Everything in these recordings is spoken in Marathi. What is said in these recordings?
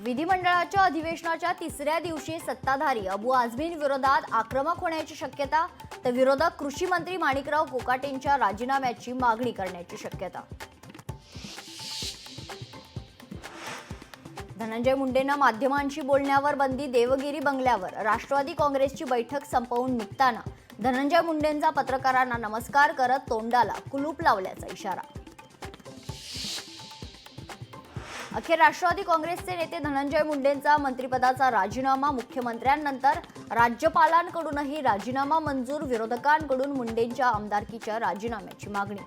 विधिमंडळाच्या अधिवेशनाच्या तिसऱ्या दिवशी सत्ताधारी अबू आझमीन विरोधात आक्रमक होण्याची शक्यता, तर विरोधक कृषी मंत्री माणिकराव कोकाटेंच्या राजीनाम्याची मागणी करण्याची शक्यता. धनंजय मुंडेंना माध्यमांशी बोलण्यावर बंदी, देवगिरी बंगल्यावर राष्ट्रवादी काँग्रेसची बैठक संपवून निघताना धनंजय मुंडेंचा पत्रकारांना नमस्कार करत तोंडाला कुलूप लावल्याचा इशारा. अखेर राष्ट्रवादी काँग्रेसचे नेते धनंजय मुंडेंचा मंत्रिपदाचा राजीनामा, मुख्यमंत्र्यांनंतर राज्यपालांकडूनही राजीनामा मंजूर, विरोधकांकडून मुंडेंच्या आमदारकीच्या राजीनाम्याची मागणी.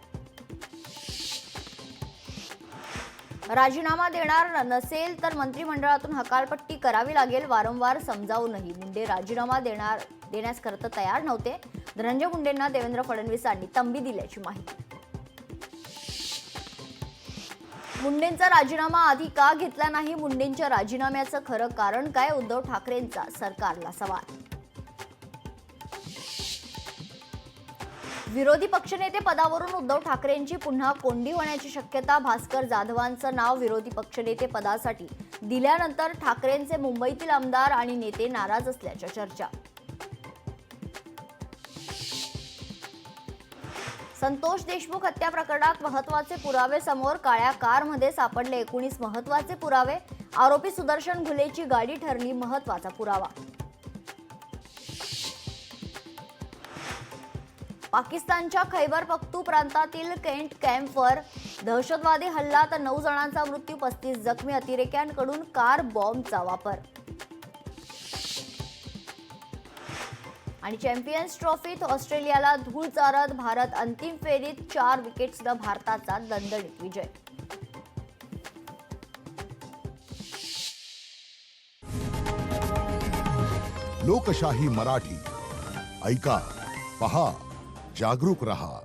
राजीनामा देणार नसेल तर मंत्रिमंडळातून हकालपट्टी करावी लागेल, वारंवार समजावूनही मुंडे राजीनामा देण्यास खरं तयार नव्हते. धनंजय मुंडेंना देवेंद्र फडणवीसांनी तंबी दिल्याची माहिती. मुंडेंचा राजीनामा आधी का घेतला नाही? मुंडेंच्या राजीनाम्याचं खरं कारण काय? उद्धव ठाकरेंचा सरकारला सवाल. विरोधी पक्षनेते पदावरून उद्धव ठाकरेंची पुन्हा कोंडी होण्याची शक्यता. भास्कर जाधवांचं नाव विरोधी पक्षनेते पदासाठी दिल्यानंतर ठाकरेंचे मुंबईतील आमदार आणि नेते नाराज असल्याच्या चर्चा. संतोष देशमुख हत्या प्रकरणात महत्त्वाचे पुरावे समोर, काळ्या कारमध्ये सापडले 19 महत्त्वाचे पुरावे. आरोपी सुदर्शन घुलेची गाडी ठरली महत्त्वाचा पुरावा. पाकिस्तानच्या खैबर पख्तू प्रांतातील केंट कॅम्पवर दहशतवादी हल्ला, तर 9 जणांचा मृत्यू, 35 जखमी. अतिरेक्यांकडून कार बॉम्बचा वापर. आणि चॅम्पियन्स ट्रॉफीत ऑस्ट्रेलियाला धूळ चारत भारत अंतिम फेरीत 4 विकेट्सनं भारताचा दणदणीत विजय. लोकशाही मराठी ऐका, पहा, जागरूक रहा.